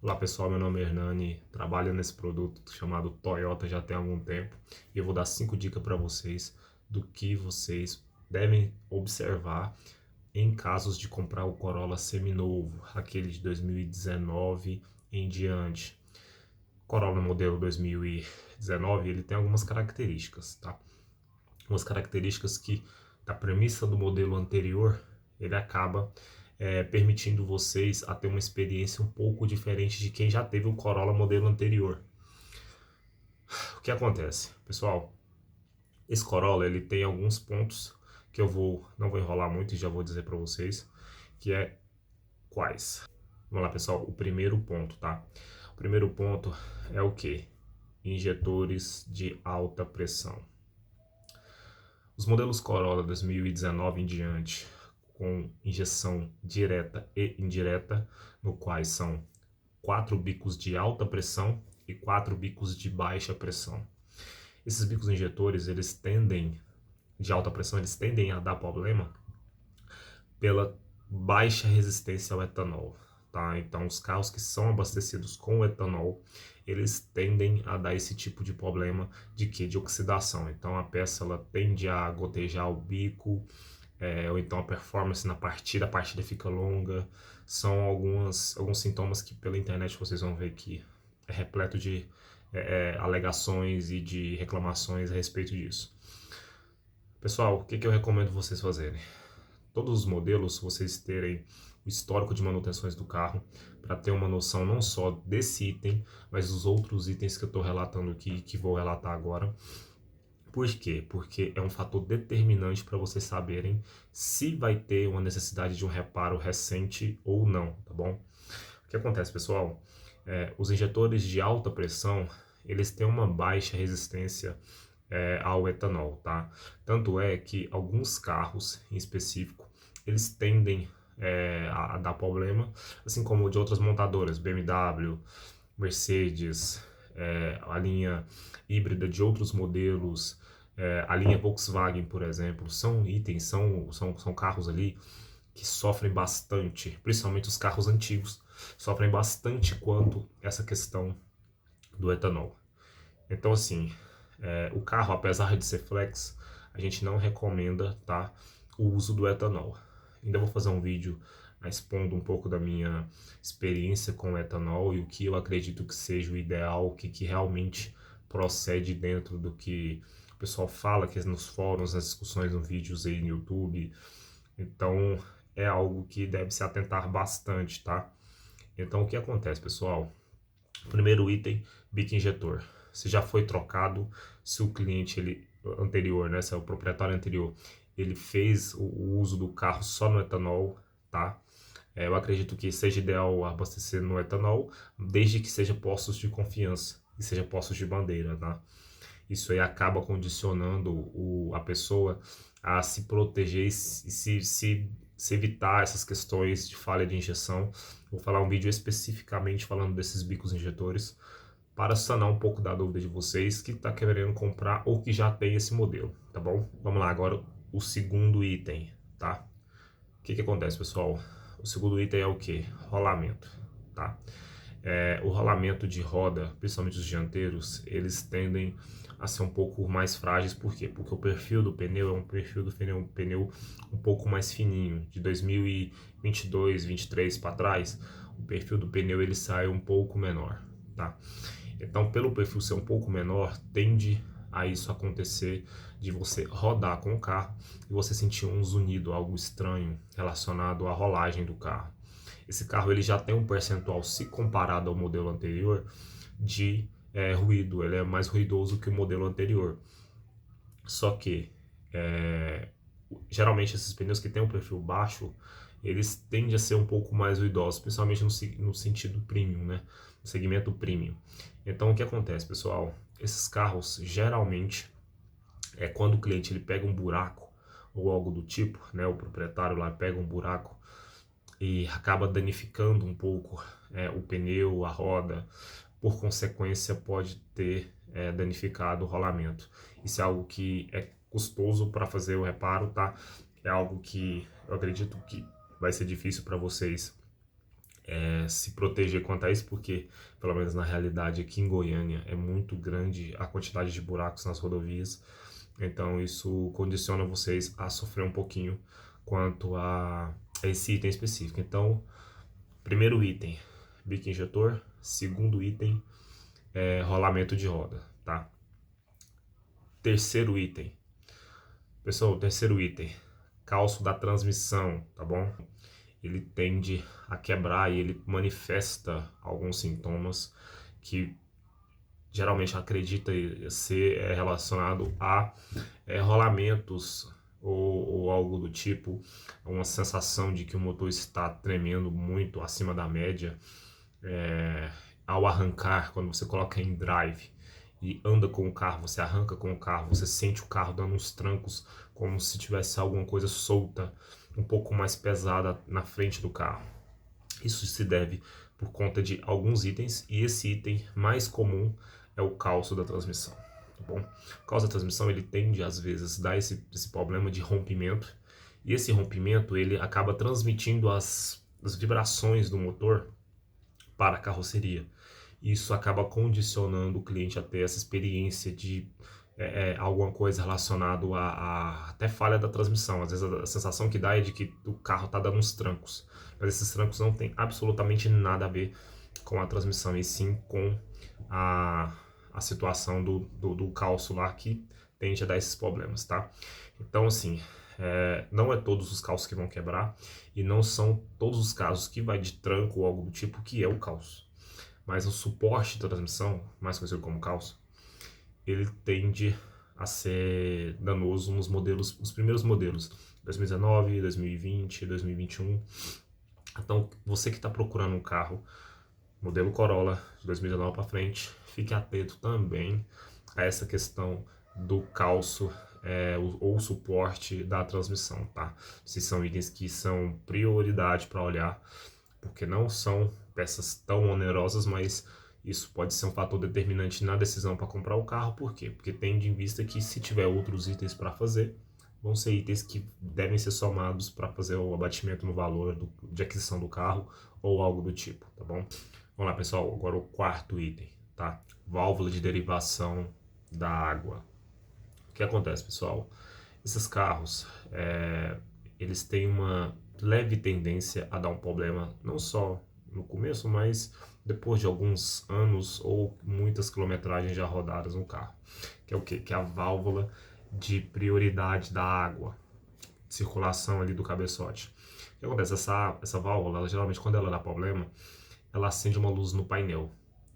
Olá pessoal, meu nome é Hernani, trabalho nesse produto chamado Toyota já tem algum tempo e eu vou dar 5 dicas para vocês do que vocês devem observar em casos de comprar o Corolla seminovo, aquele de 2019 em diante. Corolla modelo 2019 ele tem algumas características, tá? Umas características que da premissa do modelo anterior ele acaba permitindo vocês a ter uma experiência um pouco diferente de quem já teve o Corolla modelo anterior. O que acontece, pessoal? Esse Corolla ele tem alguns pontos que não vou enrolar muito e já vou dizer para vocês que é quais. Vamos lá, pessoal. O primeiro ponto, tá? O primeiro ponto é o que? Injetores de alta pressão. Os modelos Corolla 2019 em diante, com injeção direta e indireta, no quais são 4 bicos de alta pressão e 4 bicos de baixa pressão. Esses bicos injetores, de alta pressão, eles tendem a dar problema pela baixa resistência ao etanol, tá? Então, os carros que são abastecidos com etanol, eles tendem a dar esse tipo de problema de quê? De oxidação. Então, a peça ela tende a gotejar o bico, ou então a performance a partida fica longa. São alguns sintomas que pela internet vocês vão ver que é repleto de alegações e de reclamações a respeito disso. Pessoal, o que eu recomendo vocês fazerem? Todos os modelos, vocês terem o histórico de manutenções do carro, para ter uma noção não só desse item, mas dos outros itens que eu estou relatando aqui, que vou relatar agora. Por quê? Porque é um fator determinante para vocês saberem se vai ter uma necessidade de um reparo recente ou não, tá bom? O que acontece, pessoal? Os injetores de alta pressão, eles têm uma baixa resistência ao etanol, tá? Tanto é que alguns carros em específico, eles tendem a dar problema, assim como de outras montadoras, BMW, Mercedes, a linha híbrida de outros modelos, a linha Volkswagen, por exemplo, são carros ali que sofrem bastante, principalmente os carros antigos, sofrem bastante quanto essa questão do etanol. Então, assim, o carro, apesar de ser flex, a gente não recomenda, tá, o uso do etanol. Ainda vou fazer um vídeo expondo um pouco da minha experiência com o etanol e o que eu acredito que seja o ideal, o que realmente procede dentro do que o pessoal fala que nos fóruns, nas discussões, nos vídeos aí no YouTube. Então, é algo que deve se atentar bastante, tá? Então, o que acontece, pessoal? Primeiro item, bico injetor. Se já foi trocado, se o cliente anterior, né, se é o proprietário anterior, ele fez o uso do carro só no etanol, tá? Eu acredito que seja ideal abastecer no etanol, desde que seja postos de confiança e seja postos de bandeira, tá? Isso aí acaba condicionando a pessoa a se proteger e se evitar essas questões de falha de injeção. Vou falar um vídeo especificamente falando desses bicos injetores para sanar um pouco da dúvida de vocês que está querendo comprar ou que já tem esse modelo, tá bom? Vamos lá, agora o segundo item, tá? O que acontece, pessoal? O segundo item é o que? Rolamento, tá? O rolamento de roda, principalmente os dianteiros, eles tendem a ser um pouco mais frágeis. Por quê? Porque o perfil do pneu é um perfil do pneu um pouco mais fininho. De 2022, 23 para trás, o perfil do pneu ele sai um pouco menor, tá? Então, pelo perfil ser um pouco menor, tende a isso acontecer de você rodar com o carro e você sentir um zunido, algo estranho relacionado à rolagem do carro. Esse carro ele já tem um percentual, se comparado ao modelo anterior, de ruído. Ele é mais ruidoso que o modelo anterior. Só que, geralmente, esses pneus que têm um perfil baixo, eles tendem a ser um pouco mais ruidosos, principalmente no sentido premium, né? No segmento premium. Então, o que acontece, pessoal? Esses carros, geralmente, quando o cliente ele pega um buraco ou algo do tipo, né? O proprietário lá pega um buraco e acaba danificando um pouco o pneu, a roda, por consequência pode ter danificado o rolamento. Isso é algo que é custoso para fazer o reparo, tá? É algo que eu acredito que vai ser difícil para vocês se proteger quanto a isso, porque, pelo menos na realidade aqui em Goiânia, é muito grande a quantidade de buracos nas rodovias. Então isso condiciona vocês a sofrer um pouquinho quanto a esse item específico. Então, primeiro item, bico injetor. Segundo item, rolamento de roda, tá? Terceiro item, pessoal, terceiro item, calço da transmissão, tá bom? Ele tende a quebrar e ele manifesta alguns sintomas que geralmente acredita ser relacionado a rolamentos ou algo do tipo, uma sensação de que o motor está tremendo muito acima da média ao arrancar, quando você coloca em drive e anda com o carro, você arranca com o carro, você sente o carro dando uns trancos como se tivesse alguma coisa solta, um pouco mais pesada na frente do carro. Isso se deve por conta de alguns itens, e esse item mais comum é o calço da transmissão, tá bom? O calço da transmissão, ele tende às vezes a dar esse problema de rompimento, e esse rompimento ele acaba transmitindo as vibrações do motor para a carroceria. Isso acaba condicionando o cliente a ter essa experiência de alguma coisa relacionada a até falha da transmissão. Às vezes a sensação que dá é de que o carro está dando uns trancos, mas esses trancos não tem absolutamente nada a ver com a transmissão, e sim com a situação do calço lá que tende a dar esses problemas, tá? Então, assim, não é todos os calços que vão quebrar, e não são todos os casos que vai de tranco ou algo do tipo que é o calço. Mas o suporte da transmissão, mais conhecido como calço, ele tende a ser danoso nos modelos, nos primeiros modelos, 2019, 2020, 2021. Então, você que está procurando um carro, modelo Corolla, de 2019 para frente, fique atento também a essa questão do calço ou suporte da transmissão, tá? Se são itens que são prioridade para olhar, porque não são peças tão onerosas, mas isso pode ser um fator determinante na decisão para comprar o carro. Por quê? Porque tendo em vista que, se tiver outros itens para fazer, vão ser itens que devem ser somados para fazer o abatimento no valor de aquisição do carro ou algo do tipo, tá bom? Vamos lá, pessoal, agora o quarto item, tá? Válvula de derivação da água. O que acontece, pessoal? Esses carros, eles têm uma leve tendência a dar um problema, não só no começo, mas depois de alguns anos ou muitas quilometragens já rodadas no carro. Que é o quê? Que é a válvula de prioridade da água, circulação ali do cabeçote. O que acontece? Essa válvula, ela, geralmente, quando ela dá problema, ela acende uma luz no painel,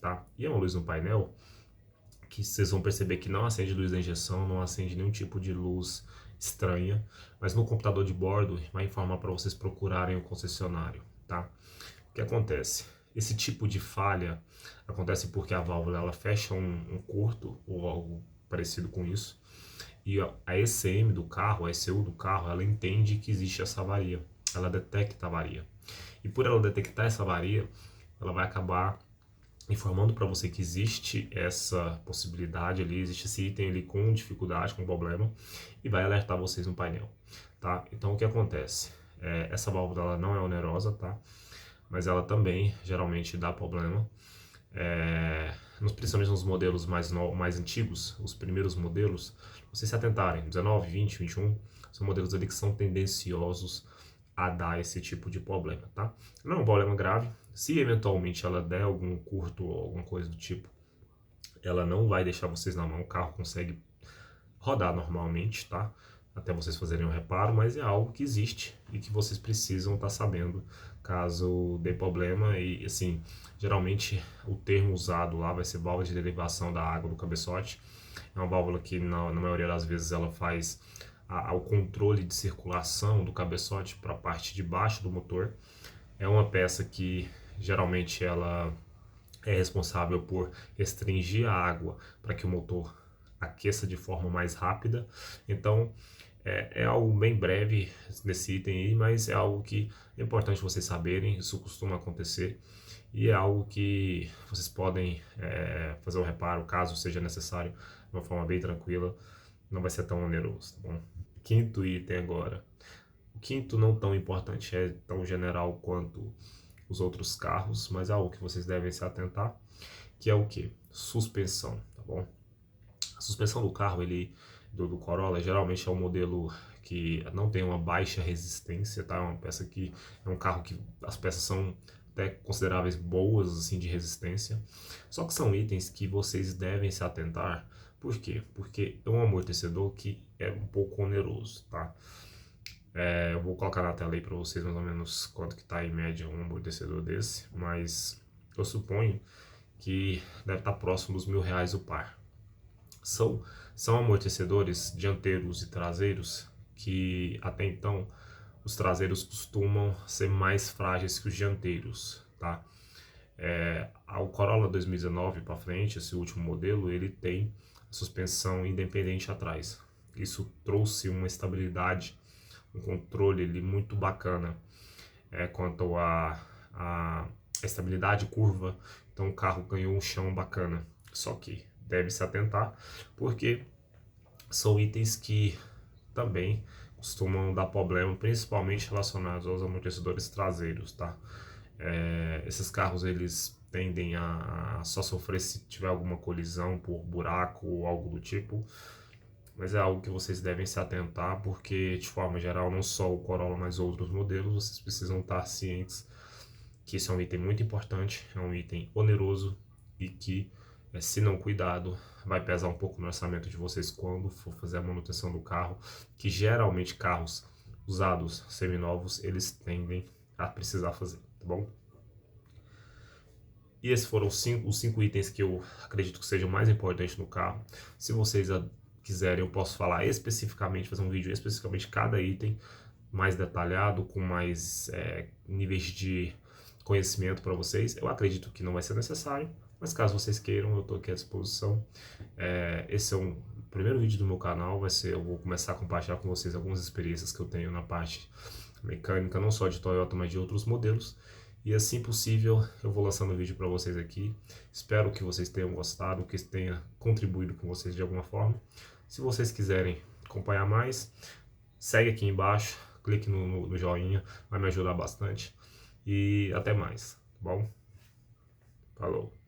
tá? E é uma luz no painel que vocês vão perceber que não acende luz da injeção, não acende nenhum tipo de luz estranha, mas no computador de bordo vai informar para vocês procurarem o concessionário, tá? O que acontece? Esse tipo de falha acontece porque a válvula ela fecha um curto ou algo parecido com isso, e a ECM do carro, a ECU do carro, ela entende que existe essa avaria, ela detecta a avaria. E por ela detectar essa avaria, ela vai acabar informando para você que existe essa possibilidade ali, existe esse item ali com dificuldade, com problema, e vai alertar vocês no painel, tá? Então o que acontece? Essa válvula ela não é onerosa, tá? Mas ela também geralmente dá problema, principalmente nos modelos mais antigos, os primeiros modelos, vocês se atentarem, 19, 20, 21, são modelos ali que são tendenciosos a dar esse tipo de problema, tá? Não é um problema grave. Se eventualmente ela der algum curto ou alguma coisa do tipo, ela não vai deixar vocês na mão, o carro consegue rodar normalmente, tá? Até vocês fazerem um reparo, mas é algo que existe e que vocês precisam estar sabendo caso dê problema. E assim, geralmente o termo usado lá vai ser válvula de derivação da água do cabeçote. É uma válvula que na maioria das vezes ela faz ao controle de circulação do cabeçote para a parte de baixo do motor. É uma peça que geralmente ela é responsável por restringir a água para que o motor aqueça de forma mais rápida. Então é algo bem breve nesse item aí, mas é algo que é importante vocês saberem, isso costuma acontecer. E é algo que vocês podem fazer o reparo, caso seja necessário, de uma forma bem tranquila, não vai ser tão oneroso, tá bom? Quinto item agora. O quinto não tão importante, é tão general quanto os outros carros, mas é algo que vocês devem se atentar, que é o que? Suspensão, tá bom? A suspensão do carro, do Corolla, geralmente é um modelo que não tem uma baixa resistência, tá? É uma peça que é um carro que as peças são até consideráveis boas assim de resistência. Só que são itens que vocês devem se atentar. Por quê? Porque é um amortecedor que é um pouco oneroso, tá? Eu vou colocar na tela aí para vocês mais ou menos quanto que tá em média um amortecedor desse, mas eu suponho que deve estar próximo dos R$ 1.000 o par. São, são amortecedores dianteiros e traseiros que até então os traseiros costumam ser mais frágeis que os dianteiros, tá? O Corolla 2019 para frente, esse último modelo, ele tem suspensão independente atrás. Isso trouxe uma estabilidade, um controle ali muito bacana quanto a estabilidade curva. Então o carro ganhou um chão bacana. Só que deve se atentar, porque são itens que também costumam dar problema, principalmente relacionados aos amortecedores traseiros, tá? Esses carros eles tendem a só sofrer se tiver alguma colisão por buraco ou algo do tipo, mas é algo que vocês devem se atentar, porque de forma geral não só o Corolla, mas outros modelos, vocês precisam estar cientes que isso é um item muito importante, é um item oneroso e que, se não cuidado, vai pesar um pouco no orçamento de vocês quando for fazer a manutenção do carro, que geralmente carros usados, seminovos, eles tendem a precisar fazer, tá bom? E esses foram os cinco itens que eu acredito que sejam mais importantes no carro. Se vocês quiserem, eu posso falar especificamente, fazer um vídeo especificamente cada item, mais detalhado, com mais níveis de conhecimento para vocês. Eu acredito que não vai ser necessário, mas caso vocês queiram, eu estou aqui à disposição. Esse é o primeiro vídeo do meu canal, eu vou começar a compartilhar com vocês algumas experiências que eu tenho na parte mecânica, não só de Toyota, mas de outros modelos. E assim possível, eu vou lançando vídeo para vocês aqui. Espero que vocês tenham gostado, que tenha contribuído com vocês de alguma forma. Se vocês quiserem acompanhar mais, segue aqui embaixo, clique no joinha, vai me ajudar bastante. E até mais, tá bom? Falou!